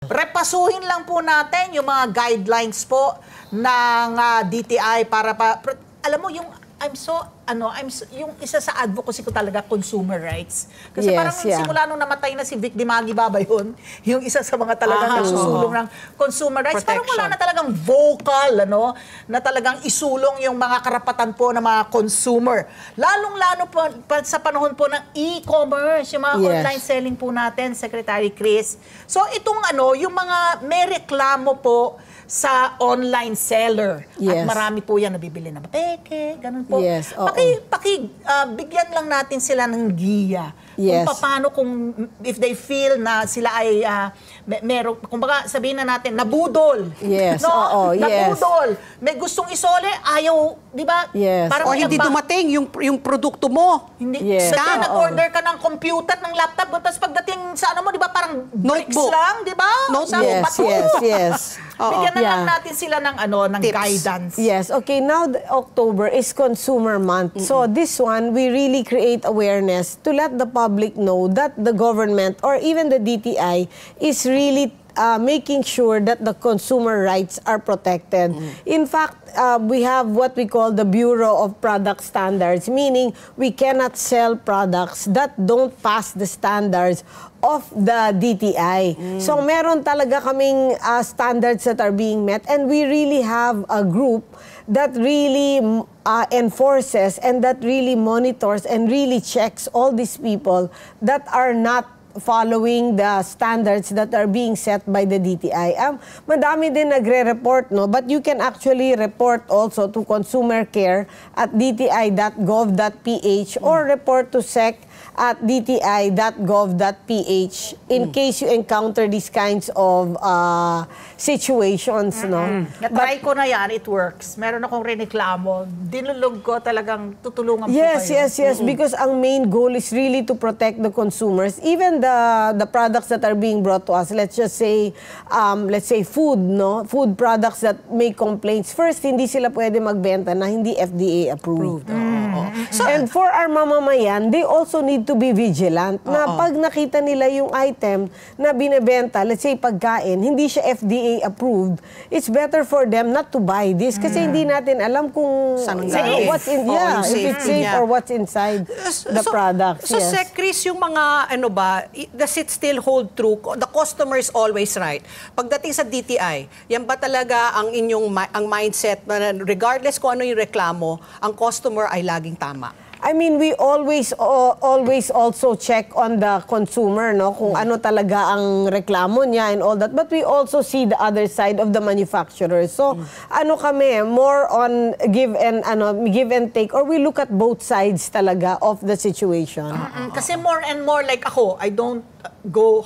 repasuhin lang po natin yung mga guidelines po ng DTI para alam mo yung yung isa sa advocacy ko talaga, consumer rights. Kasi parang simula nung namatay na si Vic Dimagi Baba yung isa sa mga talagang nagsusulong ng consumer rights, parang wala na talagang vocal, na talagang isulong yung mga karapatan po ng mga consumer. Lalong-lalo po sa panahon po ng e-commerce, yung mga online selling po natin, Secretary Chris. So itong yung mga may reklamo po sa online seller. At marami po yan nabibili na peke, ganun po. Bigyan lang natin sila ng giya. Kung paano, if they feel na sila ay meron, kumbaga sabihin na natin, nabudol. Nabudol. May gustong isole, ayaw, di ba? O hindi dumating yung produkto mo. Hindi. Nag-order ka ng computer, ng laptop, tapos pagdating sa mo, di ba, parang bricks lang, di ba? Bigyan na lang natin sila ng ng guidance. Okay, now October is Consumer Month. So this one, we really create awareness to let the public know that the government or even the DTI is really making sure that the consumer rights are protected. In fact, we have what we call the Bureau of Product Standards, meaning we cannot sell products that don't pass the standards of the DTI. So meron talaga kaming standards that are being met, and we really have a group that really enforces and that really monitors and really checks all these people that are not following the standards that are being set by the DTI. Madami din nagre-report, but you can actually report also to consumer care at dti.gov.ph or report to SEC at dti.gov.ph in case you encounter these kinds of situations. Natry ko na yan, it works. Meron akong reklamo, dinulog ko talagang tutulungan po kayo. Yes, because ang main goal is really to protect the consumers. Even the products that are being brought to us, let's just say, food, food products that make complaints. First, hindi sila pwede magbenta na hindi FDA approved. So, and for our mamamayan, they also need to be vigilant na pag nakita nila yung item na binebenta, let's say pagkain, hindi siya FDA approved, it's better for them not to buy this kasi hindi natin alam kung what's in, if it's safe or what's inside the product. So, Sec Chris, yung mga, does it still hold true? The customer is always right. Pagdating sa DTI, yan ba talaga ang inyong mindset na regardless kung ano yung reklamo, ang customer ay laging tama? I mean, we always also check on the consumer, kung ano talaga ang reklamo niya and all that. But we also see the other side of the manufacturer. So, kami, more on give and take, or we look at both sides talaga of the situation. Kasi more and more, like ako, I don't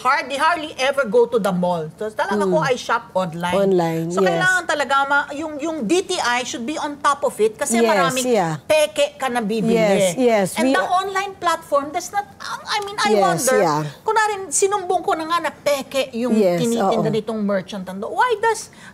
hardly ever go to the mall. So, talaga ako, I shop online. So, kailangan talaga, yung DTI should be on top of it kasi maraming peke ka na bibili. And the online platform, that's not, I wonder, kunwari, sinumbong ko na nga na peke yung tinitinda nitong merchant.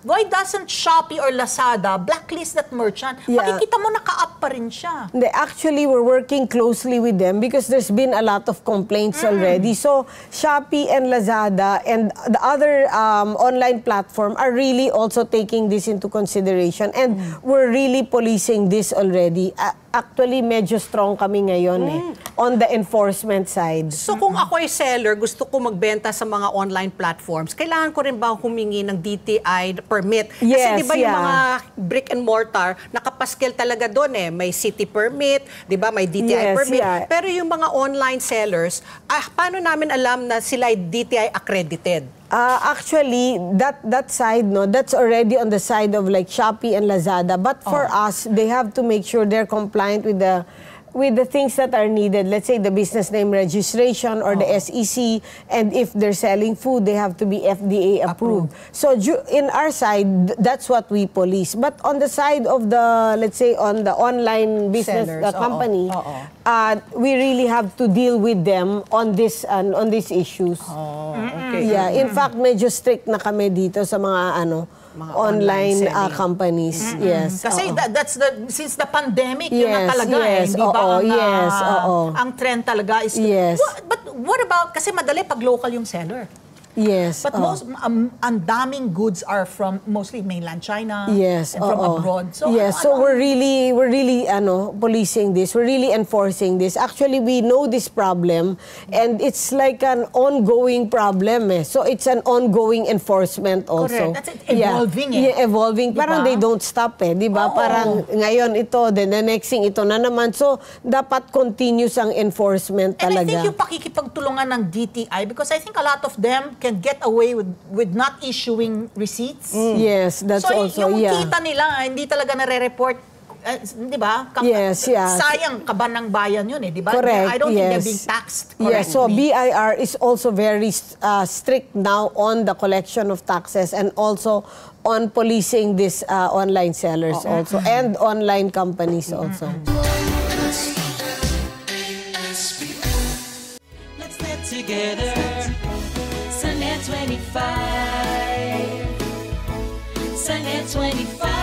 Why doesn't Shopee or Lazada blacklist that merchant? Makikita mo naka-up pa rin siya. Actually, we're working closely with them because there's been a lot of complaints already. So, Shopee and Lazada and the other online platform are really also taking this into consideration, and we're really policing this already. Actually, medyo strong kami ngayon on the enforcement side. So kung ako ay seller, gusto ko magbenta sa mga online platforms, kailangan ko rin ba humingi ng DTI permit? Kasi di ba yung mga brick and mortar, nakapaskel talaga doon May city permit, di ba? May DTI permit. Pero yung mga online sellers, paano namin alam na sila ay DTI accredited? Actually, that side, that's already on the side of like Shopee and Lazada. But for us, they have to make sure they're compliant with the things that are needed. Let's say the business name registration or the SEC, and if they're selling food, they have to be FDA approved. So in our side, that's what we police. But on the side of the, let's say, on the online business company, we really have to deal with them on these issues. In fact, medyo strict na kami dito sa mga online companies. Kasi that's since the pandemic, yun na talaga di ba? Ang trend talaga is, but what about, kasi madali pag local yung seller. Yes. But ang daming goods are from mostly mainland China Yes, and from oo. abroad. So, yes, so we're really policing this. We're really enforcing this. Actually, we know this problem and it's like an ongoing problem eh. So it's an ongoing enforcement also. Correct. That's evolving eh. Yeah, evolving. Diba? Parang they don't stop eh, 'di ba? Oo. Parang ngayon ito, then the next thing ito na naman. So dapat continuous ang enforcement And I talaga. think yung pakikipagtulungan ng DTI, because I think a lot of them can get away with not issuing receipts. Yes, that's So also, yung yeah. kita nila, hindi talaga nare-report, di ba? Yes, yeah. Sayang kaban ng bayan yun eh, di ba? Correct, I don't think they're yes. being taxed correctly. Yes, so BIR is also very strict now on the collection of taxes and also on policing these online sellers also and online companies also. Let's get together. Sunday 25. Sunday 25.